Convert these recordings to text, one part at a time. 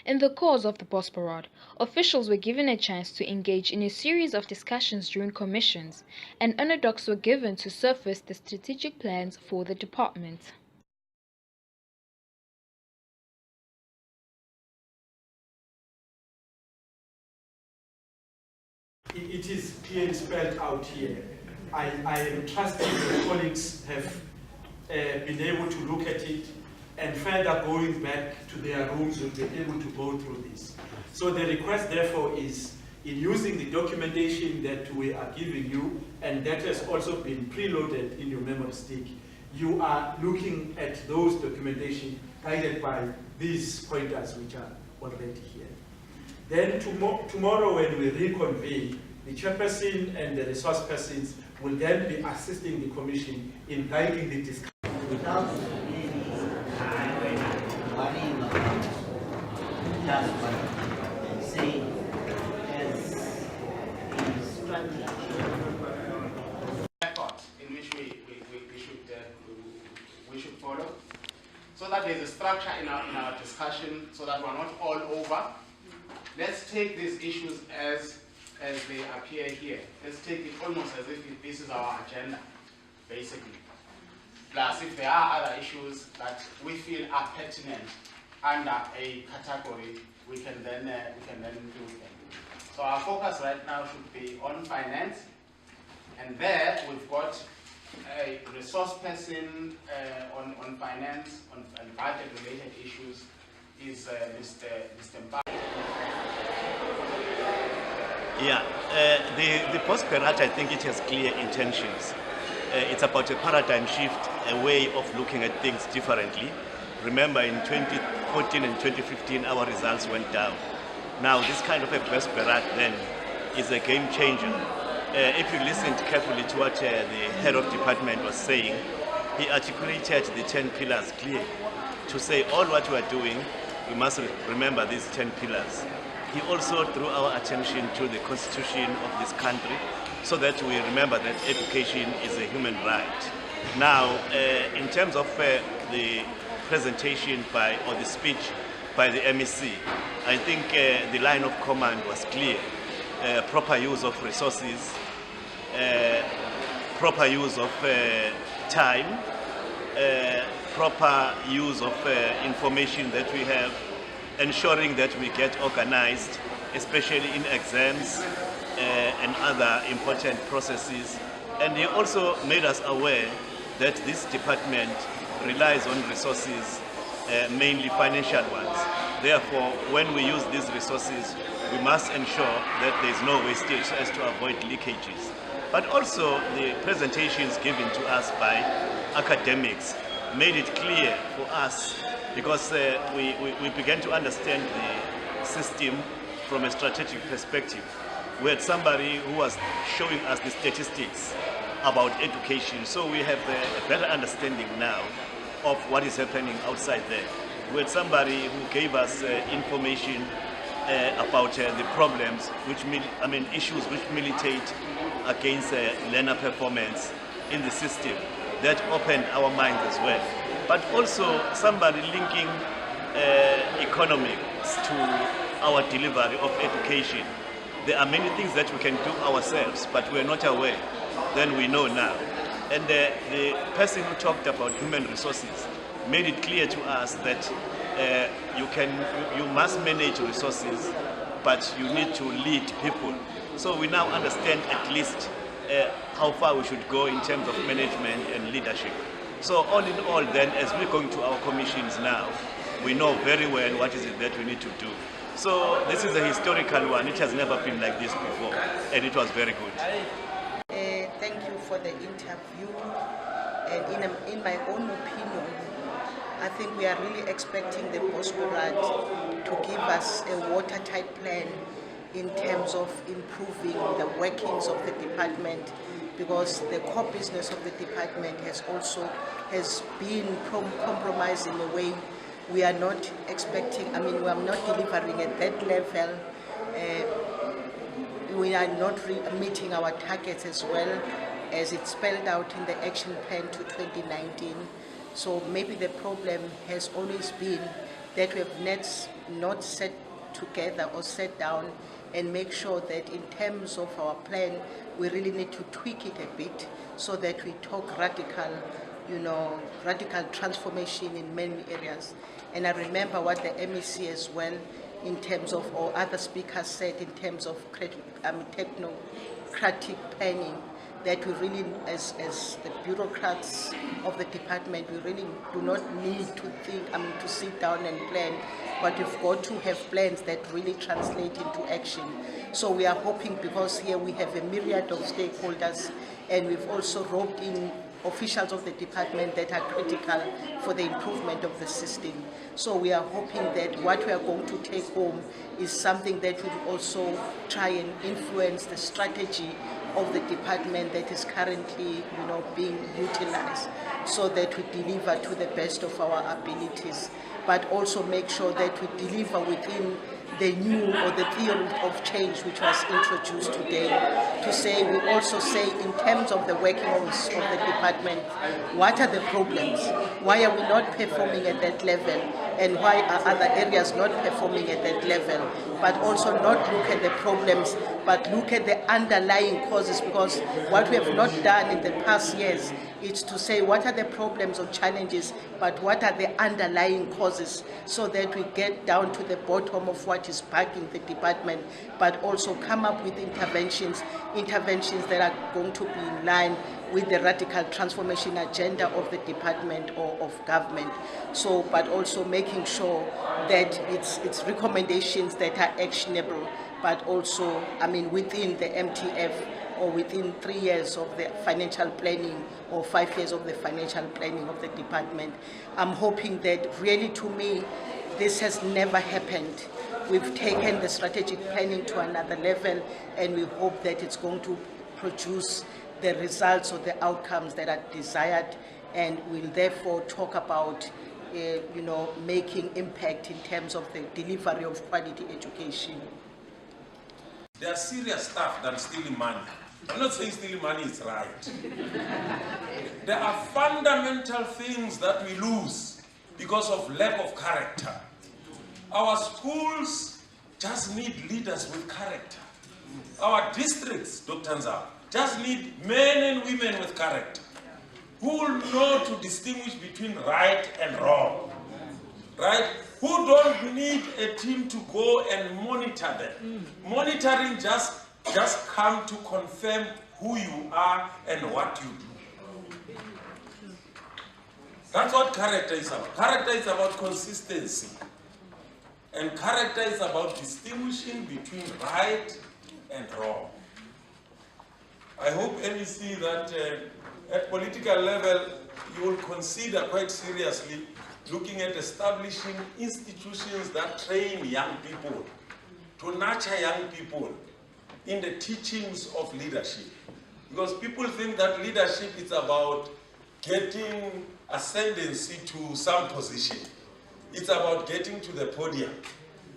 In the course of the bus parade, officials were given a chance to engage in a series of discussions during commissions, and underdogs were given to surface the strategic plans for the department. It is clearly spelled out here. I am trusting the colleagues have been able to look at it, and further going back to their rooms will be able to go through this. So the request therefore is, in using the documentation that we are giving you, and that has also been preloaded in your memory stick, you are looking at those documentation guided by these pointers which are already here. Then tomorrow when we reconvene, the chairperson and the resource persons will then be assisting the commission in guiding the discussion. Without really worrying about just what they say as a strategy. Effort in which we should follow, so that there's a structure in our discussion, so that we're not all over. Let's take these issues as they appear here. Let's take it almost as if this is our agenda, basically. Plus, if there are other issues that we feel are pertinent under a category, we can then do them. So our focus right now should be on finance, and there we've got a resource person on finance, and budget-related issues is Mr. Mpa. Yeah, the post-parade, I think it has clear intentions. It's about a paradigm shift, a way of looking at things differently. Remember, in 2014 and 2015, our results went down. Now, this kind of a post-parade then is a game changer. If you listened carefully to what the head of department was saying, he articulated the 10 pillars clearly. To say all what we are doing, we must remember these 10 pillars. He also drew our attention to the constitution of this country, so that we remember that education is a human right. Now, in terms of the presentation or the speech by the MEC, I think the line of command was clear. Proper use of resources, proper use of time, proper use of information that we have, ensuring that we get organized, especially in exams and other important processes. And he also made us aware that this department relies on resources, mainly financial ones. Therefore, when we use these resources, we must ensure that there is no wastage as to avoid leakages. But also the presentations given to us by academics made it clear for us, because we began to understand the system from a strategic perspective. We had somebody who was showing us the statistics about education, so we have a better understanding now of what is happening outside there. We had somebody who gave us information about the problems, issues which militate against learner performance in the system. That opened our minds as well. But also somebody linking economics to our delivery of education. There are many things that we can do ourselves, but we're not aware. Then we know now. And the person who talked about human resources made it clear to us that you must manage resources, but you need to lead people. So we now understand at least how far we should go in terms of management and leadership. So all in all then, as we're going to our commissions now, we know very well what is it that we need to do. So this is a historical one. It has never been like this before, and it was very good. Thank you for the interview. In my own opinion, I think we are really expecting the post-parade to give us a watertight plan in terms of improving the workings of the department, because the core business of the department has been compromised in a way. We are not expecting, we are not delivering at that level. We are not meeting our targets as well as it's spelled out in the action plan to 2019. So maybe the problem has always been that we have not set together or set down and make sure that in terms of our plan, we really need to tweak it a bit so that we talk radical, radical transformation in many areas. And I remember what the MEC as well, in terms of, or other speakers said, in terms of technocratic planning, that we really, as the bureaucrats of the department, we really do not need to think, to sit down and plan, but we've got to have plans that really translate into action. So we are hoping, because here we have a myriad of stakeholders, and we've also roped in officials of the department that are critical for the improvement of the system. So we are hoping that what we are going to take home is something that will also try and influence the strategy of the department that is currently, being utilized, so that we deliver to the best of our abilities, but also make sure that we deliver within the new or the theory of change which was introduced today, to say, we also say in terms of the working of the department, what are the problems? Why are we not performing at that level? And why are other areas not performing at that level? But also not look at the problems, but look at the underlying causes, because what we have not done in the past years is to say what are the problems or challenges, but what are the underlying causes, so that we get down to the bottom of what is bugging the department, but also come up with interventions that are going to be in line with the radical transformation agenda of the department or of government. So, but also making sure that it's recommendations that are actionable, but also, within the MTF, or within 3 years of the financial planning, or 5 years of the financial planning of the department. I'm hoping that, really, to me, this has never happened. We've taken the strategic planning to another level, and we hope that it's going to produce the results or the outcomes that are desired, and we'll therefore talk about making impact in terms of the delivery of quality education. There are serious stuff than stealing money. I'm not saying stealing money is right. There are fundamental things that we lose because of lack of character. Our schools just need leaders with character. Our districts, Dr. Nzau, just need men and women with character, who will know to distinguish between right and wrong, right? Who don't need a team to go and monitor them. Monitoring just come to confirm who you are and what you do. That's what character is about. Character is about consistency. And character is about distinguishing between right and wrong. I hope MEC that at political level you will consider quite seriously looking at establishing institutions that train young people, to nurture young people in the teachings of leadership. Because people think that leadership is about getting ascendancy to some position. It's about getting to the podium.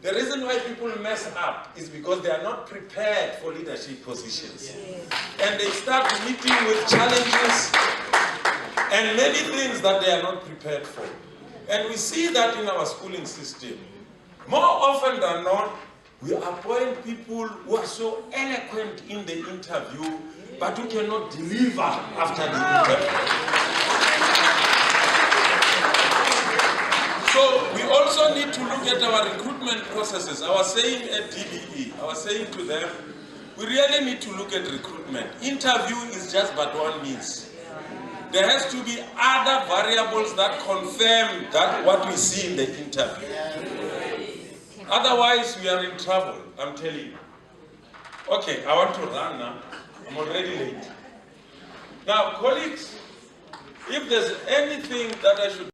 The reason why people mess up is because they are not prepared for leadership positions. And they start meeting with challenges and many things that they are not prepared for. And we see that in our schooling system. More often than not, we appoint people who are so eloquent in the interview, but who cannot deliver after the interview. So we also need to look at our recruitment processes. I was saying at DBE, I was saying to them, we really need to look at recruitment. Interview is just but one means. There has to be other variables that confirm that what we see in the interview. Otherwise, we are in trouble, I'm telling you. Okay, I want to run now. I'm already late. Now, colleagues, if there's anything that I should